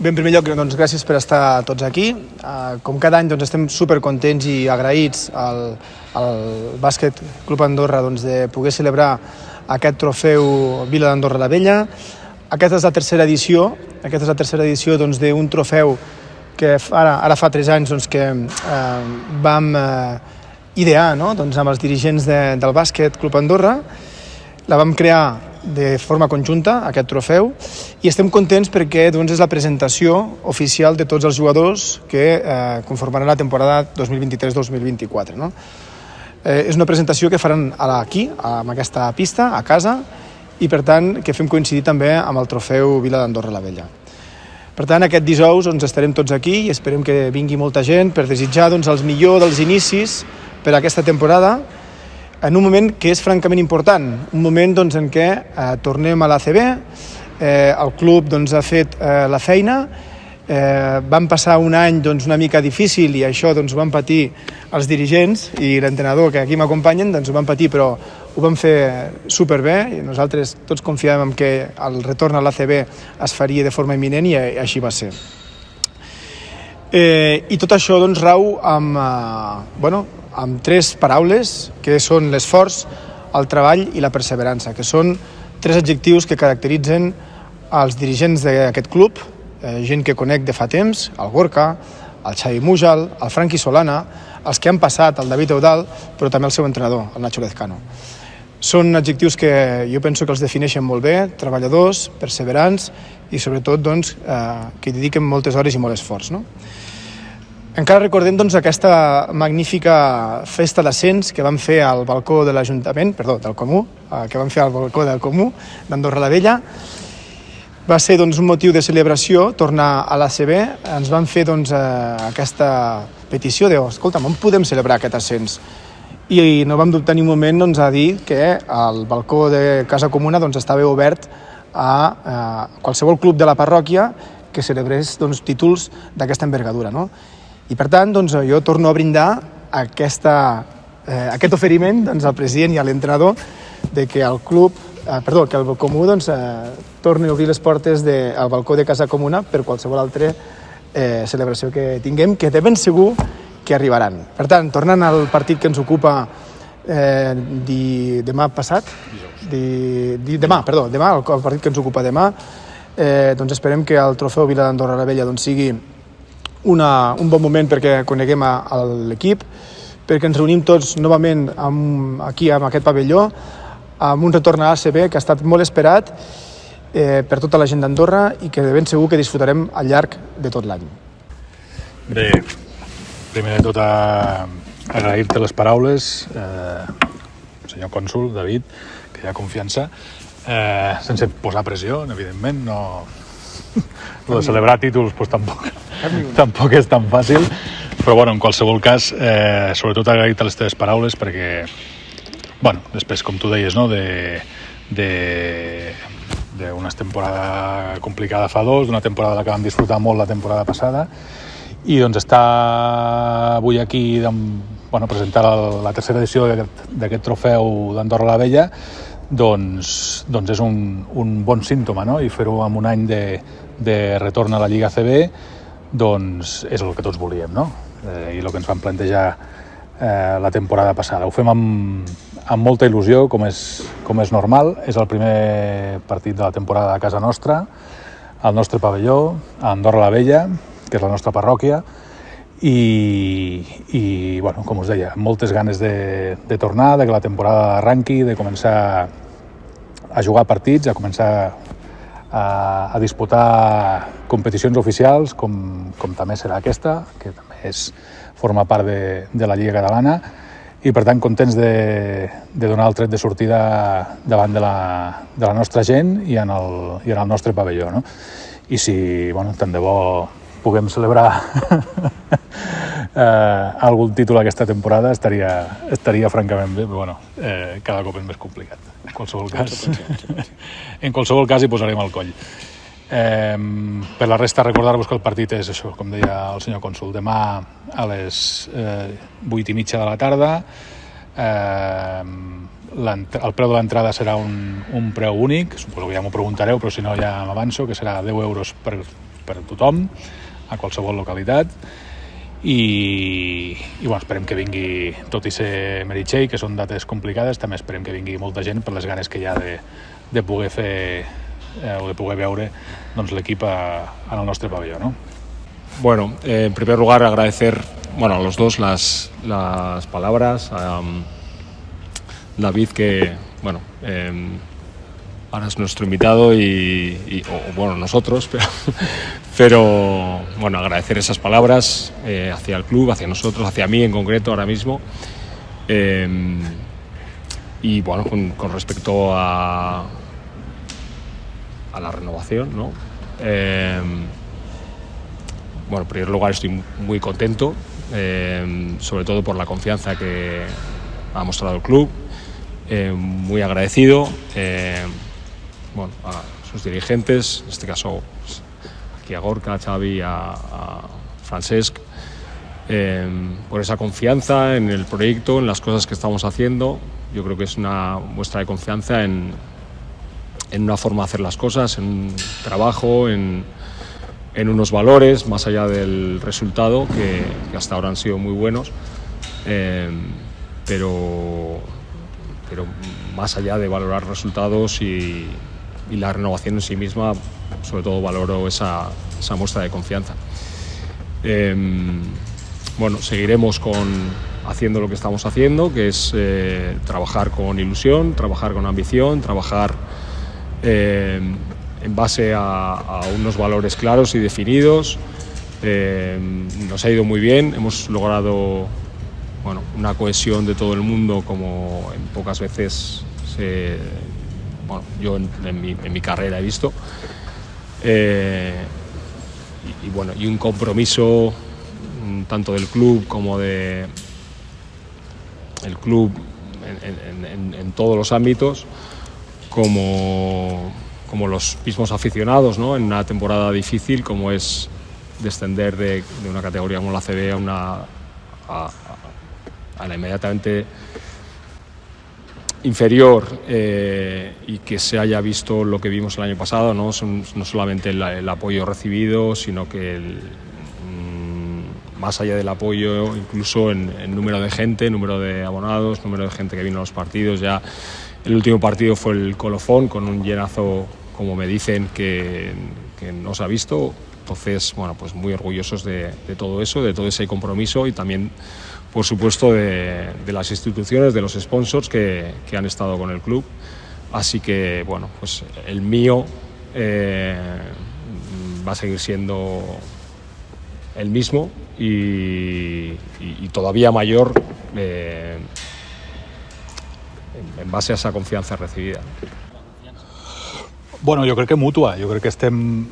Bé, en primer lloc, doncs, gràcies per estar tots aquí. Com cada any doncs, estem supercontents i agraïts al Bàsquet Club Andorra doncs, de poder celebrar aquest trofeu Vila d'Andorra la Vella. Aquesta és la tercera edició doncs, d'un trofeu que ara fa 3 anys doncs, que vam idear, no? Doncs, amb els dirigents del Bàsquet Club Andorra. La vam crear de forma conjunta, aquest trofeu, i estem contents perquè doncs, és la presentació oficial de tots els jugadors que conformaran la temporada 2023-2024. No? És una presentació que faran aquí, amb aquesta pista, a casa, i per tant que fem coincidir també amb el trofeu Vila d'Andorra la Vella. Per tant, aquest dijous doncs, estarem tots aquí i esperem que vingui molta gent per desitjar doncs, el millor dels inicis per a aquesta temporada, en un moment que és francament important, un moment doncs, en què tornem a l'ACB, el club doncs, ha fet la feina, vam passar un any doncs, una mica difícil i això doncs, ho van patir els dirigents i l'entrenador que aquí m'acompanyen, doncs, ho van patir però ho vam fer superbé i nosaltres tots confiàvem en que el retorn a l'ACB es faria de forma imminent i així va ser. I tot això doncs, rau amb 3 paraules, que són l'esforç, el treball i la perseverança, que són 3 adjectius que caracteritzen els dirigents d'aquest club, gent que conec de fa temps, el Gorka, el Xavi Mújal, el Franqui Solana, els que han passat, el David Eudal, però també el seu entrenador, el Nacho Lezcano. Són adjectius que jo penso que els defineixen molt bé, treballadors, perseverants i sobretot doncs, que dediquen moltes hores i molt esforç. No? Encara recordem doncs, aquesta magnífica festa d'ascens que vam fer al balcó de l'Ajuntament, del Comú, que vam fer al balcó del Comú d'Andorra la Vella. Va ser doncs, un motiu de celebració tornar a l'ACB. Ens van fer doncs, aquesta petició de escolta'm, on podem celebrar aquest ascens? I no vam dubtar ni un moment doncs, a dir que el balcó de Casa Comuna doncs, estava obert a qualsevol club de la parròquia que celebrés doncs, títols d'aquesta envergadura. No? I per tant, doncs, jo torno a brindar aquest oferiment doncs, al president i a l'entrenador de que el Comú doncs, torni a obrir les portes al balcó de Casa Comuna per qualsevol altra celebració que tinguem, que de ben segur que arribaran. Per tant, tornant al partit que ens ocupa demà passat, demà, el partit que ens ocupa demà, doncs esperem que el trofeu Vila d'Andorra la Vella doncs, sigui un bon moment perquè coneguem l'equip, perquè ens reunim tots novament aquí en aquest pavelló, amb un retorn a l'ACB que ha estat molt esperat per tota la gent d'Andorra i que de ben segur que disfrutarem al llarg de tot l'any. Bé, primer de tot agrair-te les paraules, senyor cònsol, David, que hi ha confiança, sense posar pressió, evidentment, no... Lo de celebrar títols pues, tampoc és tan fàcil, però bueno, en qualsevol cas, sobretot agrair-te les teves paraules perquè, bueno, després, com tu deies, no, d'una temporada complicada fa 2, d'una temporada que vam disfrutar molt la temporada passada, i doncs estar avui aquí presentar la tercera edició d'aquest trofeu d'Andorra la Vella, doncs és un bon símptoma, no? I fer-ho amb un any de retorn a la Lliga ACB doncs és el que tots volíem, no? I el que ens vam plantejar la temporada passada. Ho fem amb molta il·lusió, com és normal. És el primer partit de la temporada a casa nostra, al nostre pavelló, a Andorra la Vella, que és la nostra parròquia, i bueno, com us deia, moltes ganes de tornar, de que la temporada arranqui, de començar a jugar partits, a començar a disputar competicions oficials, com també serà aquesta, que també forma part de la Lliga Catalana, i per tant contents de donar el tret de sortida davant de la nostra gent i en el nostre pavelló. No? I si tant de bo puguem celebrar algun títol aquesta temporada estaria francament bé, però cada cop és més complicat. En qualsevol cas hi posarem el coll. Per la resta, recordar-vos que el partit és això, com deia el senyor cònsol, demà a les 8:30 de la tarda. El preu de l'entrada serà un preu únic, suposo que ja m'ho preguntareu, però si no ja m'avanço, que serà 10 euros per per tothom, a qualsevol localitat, i bueno, esperem que vingui, tot i ser Meritxell, que són dates complicades, també esperem que vingui molta gent per les ganes que hi ha de poder fer o de poder veure doncs, l'equip en el nostre pavelló, ¿no? Bueno, en primer lugar agradecer a los dos las palabras, a David, que ahora es nuestro invitado y nosotros, pero bueno, agradecer esas palabras hacia el club, hacia nosotros, hacia mí en concreto ahora mismo, y bueno, con respecto a la renovación, ¿no? Bueno, en primer lugar estoy muy contento, sobre todo por la confianza que ha mostrado el club, muy agradecido a sus dirigentes, en este caso aquí a Gorka, a Xavi, a Francesc, por esa confianza en el proyecto, en las cosas que estamos haciendo. Yo creo que es una muestra de confianza en una forma de hacer las cosas, en un trabajo, en unos valores, más allá del resultado, que hasta ahora han sido muy buenos, pero más allá de valorar resultados y la renovación en sí misma, sobre todo valoro esa muestra de confianza. Seguiremos haciendo lo que estamos haciendo, que es trabajar con ilusión, trabajar con ambición, trabajar en base a unos valores claros y definidos. Nos ha ido muy bien, hemos logrado una cohesión de todo el mundo como en pocas veces yo en mi carrera he visto, y un compromiso tanto del club como de el club en todos los ámbitos, como los mismos aficionados, ¿no? En una temporada difícil como es descender de una categoría como la CB a la inmediatamente inferior, y que se haya visto lo que vimos el año pasado, no solamente el apoyo recibido, sino que más allá del apoyo, incluso en número de gente, número de abonados, número de gente que vino a los partidos. Ya el último partido fue el colofón, con un llenazo, como me dicen, que no se ha visto. Entonces, pues muy orgullosos de todo eso, de todo ese compromiso, y también, por supuesto, de las instituciones, de los sponsors que han estado con el club. Así que, pues el mío va a seguir siendo el mismo y todavía mayor, en base a esa confiança recibida. Bueno, jo crec que mútua. Jo crec que estem...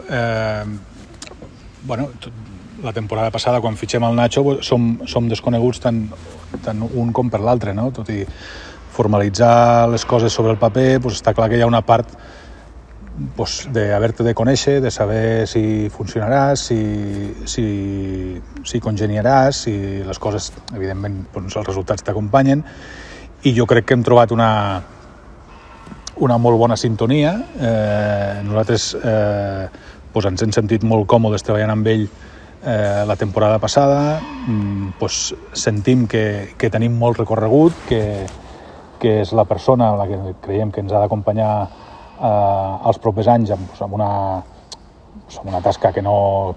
la temporada passada, quan fitxem el Nacho, som desconeguts tant un com per l'altre, no? Tot i formalitzar les coses sobre el paper, està clar que hi ha una part d'haver-te de conèixer, de saber si funcionaràs, si congeniaràs, si les coses, evidentment, els resultats t'acompanyen, i jo crec que hem trobat una molt bona sintonia. Nosaltres ens hem sentit molt còmodes treballant amb ell la temporada passada. Sentim que tenim molt recorregut, que és la persona a la que creiem que ens ha d'acompanyar els propers anys amb una tasca que no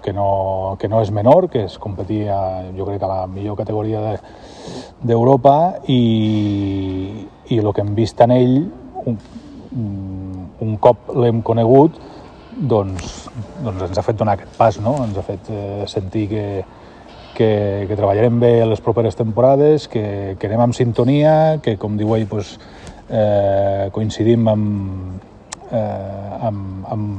és menor, que és competir jo crec a la millor categoria d'Europa, i el que hem vist en ell, un cop l'hem conegut, doncs ens ha fet donar aquest pas, no? Ens ha fet sentir que treballarem bé les properes temporades, que anem amb sintonia, que, com diu ell, coincidim amb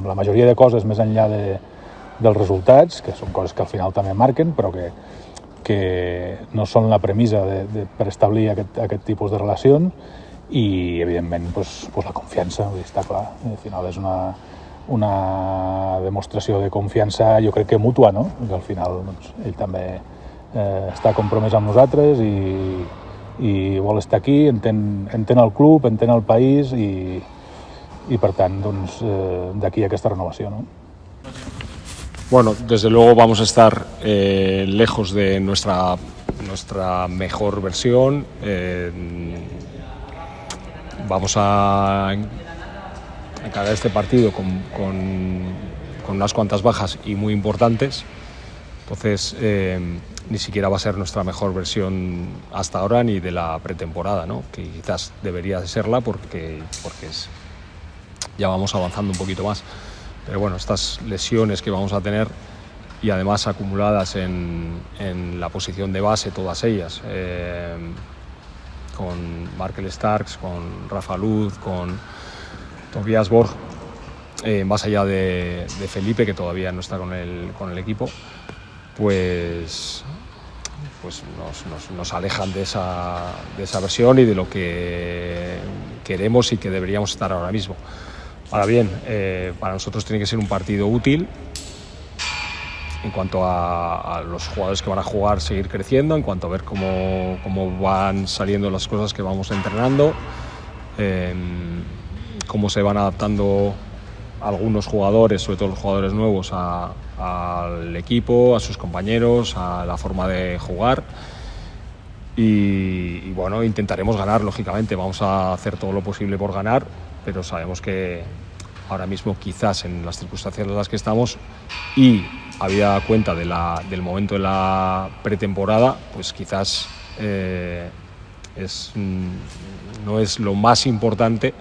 la majoria de coses més enllà dels resultats, que són coses que al final també marquen, però que no són la premissa per establir aquest tipus de relacions. I, evidentment, la confiança, està clar. Al final és una demostració de confiança, jo crec que mútua, no? Que al final ell també està compromès amb nosaltres i vol estar aquí, entén el club, entén el país, i per tant, d'aquí aquesta renovació, no? Bueno, desde luego vamos a estar lejos de nuestra mejor versión. Vamos a encarar este partido con unas cuantas bajas y muy importantes. Entonces, ni siquiera va a ser nuestra mejor versión hasta ahora ni de la pretemporada, ¿no? Que quizás debería de serla porque ya vamos avanzando un poquito más. Pero bueno, estas lesiones que vamos a tener y además acumuladas en la posición de base, todas ellas, con Markel Starks, con Rafa Luz, con Tobias Borg, más allá de Felipe, que todavía no está con el equipo, pues nos alejan de esa versión y de lo que queremos y que deberíamos estar ahora mismo. Ahora bien, para nosotros tiene que ser un partido útil en cuanto a los jugadores que van a jugar, seguir creciendo, en cuanto a ver cómo van saliendo las cosas que vamos entrenando, cómo se van adaptando algunos jugadores, sobre todo los jugadores nuevos, al equipo, a sus compañeros, a la forma de jugar. Y bueno, intentaremos ganar, lógicamente, vamos a hacer todo lo posible por ganar, pero sabemos que ahora mismo, quizás en las circunstancias en las que estamos y habida cuenta del momento de la pretemporada, pues quizás no es lo más importante,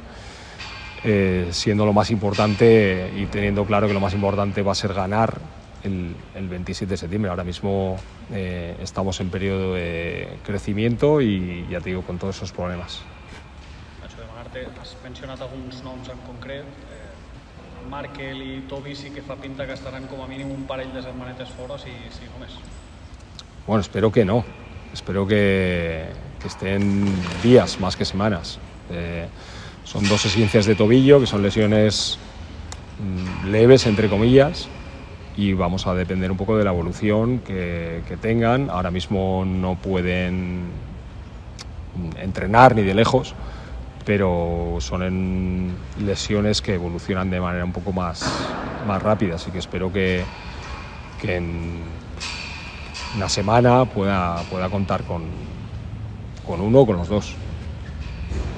siendo lo más importante y teniendo claro que lo más importante va a ser ganar el 27 de septiembre. Ahora mismo estamos en periodo de crecimiento y ya te digo, con todos esos problemas. Nacho, demanar-te, has mencionat alguns noms en concret. Markel i Tobi sí que fa pinta que estaran com a mínim un parell de setmanetes fora, si no més. Bueno, espero que no. Espero que estén días más que semanas. Son 2 esguinces de tobillo, que son lesiones leves, entre comillas, y vamos a depender un poco de la evolución que tengan. Ahora mismo no pueden entrenar ni de lejos, pero son lesiones que evolucionan de manera un poco más rápida, así que espero que en una semana pueda contar con uno o con los dos.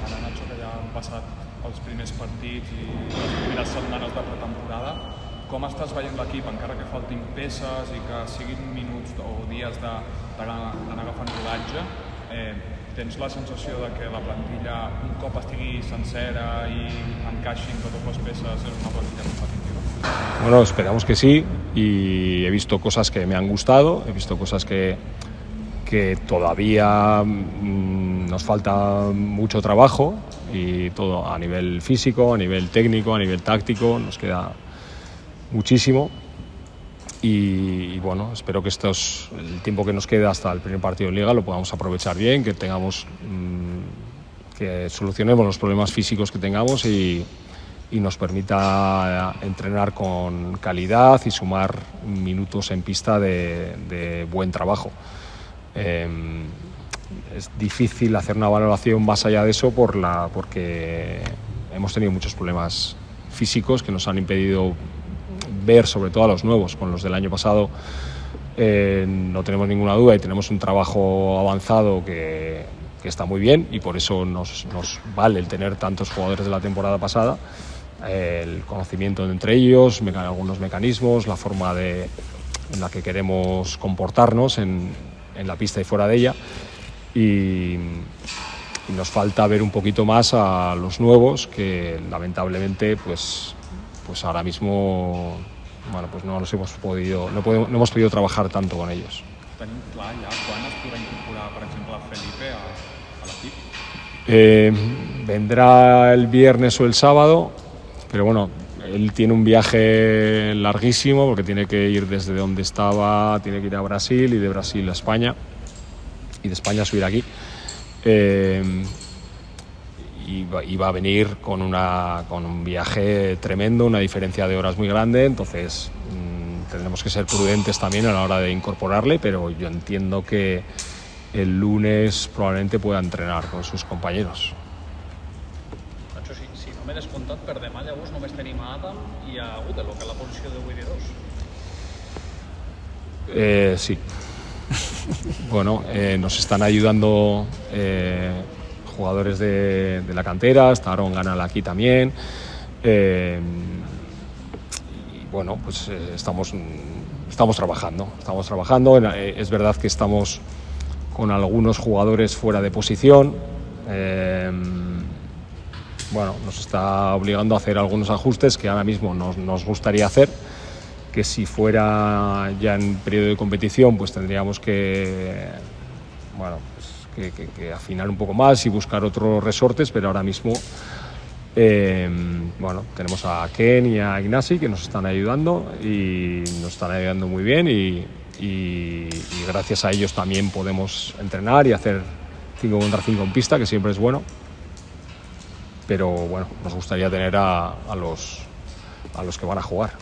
Ara, Nacho, que ja han passat els primers partits i les primeres setmanes de pretemporada, com estàs veient l'equip, encara que faltin peces i que siguin minuts o dies d'anar agafant rodatge? Tens la sensació de que la plantilla, un cop estigui sencera i encaixin totes les peces, és una plantilla competitiva? Bueno, esperamos que sí, y he visto cosas que me han gustado, he visto cosas que todavía nos falta mucho trabajo, y todo a nivel físico, a nivel técnico, a nivel táctico, nos queda muchísimo. Y bueno, espero que el tiempo que nos queda hasta el primer partido de Liga lo podamos aprovechar bien, que solucionemos los problemas físicos que tengamos y nos permita entrenar con calidad y sumar minutos en pista de buen trabajo. Es difícil hacer una valoración más allá de eso porque hemos tenido muchos problemas físicos que nos han impedido ver, sobre todo a los nuevos. Con los del año pasado no tenemos ninguna duda y tenemos un trabajo avanzado que está muy bien, y por eso nos vale el tener tantos jugadores de la temporada pasada, el conocimiento entre ellos, algunos mecanismos, la forma en la que queremos comportarnos en la pista y fuera de ella, y nos falta ver un poquito más a los nuevos, que lamentablemente pues ahora mismo, bueno, pues no hemos podido trabajar tanto con ellos. Tenim clar ja quan es podrà incorporar, per exemple, Felipe a l'equip? Vendrá el viernes o el sábado, pero bueno, él tiene un viaje larguísimo porque tiene que ir desde donde estaba, tiene que ir a Brasil y de Brasil a España y de España subir aquí. Y va a venir con un viaje tremendo, una diferencia de horas muy grande, entonces tendremos que ser prudentes también a la hora de incorporarle, pero yo entiendo que el lunes probablemente pueda entrenar con sus compañeros. Nacho, si no m'he descomptat, per demà llavors només tenim a Adam i a Udelo, que a la posició de 8 i 2. Sí. Bueno, nos están ayudando jugadores de la cantera, está Aaron Ganal aquí también. Y bueno, pues estamos trabajando. Es verdad que estamos con algunos jugadores fuera de posición. Bueno, nos está obligando a hacer algunos ajustes que ahora mismo nos gustaría hacer, que si fuera ya en periodo de competición pues tendríamos que, bueno, pues que afinar un poco más y buscar otros resortes, pero ahora mismo bueno, tenemos a Ken y a Ignasi que nos están ayudando y nos están ayudando muy bien y gracias a ellos también podemos entrenar y hacer 5 contra 5 en pista, que siempre es bueno, pero bueno, nos gustaría tener a los que van a jugar.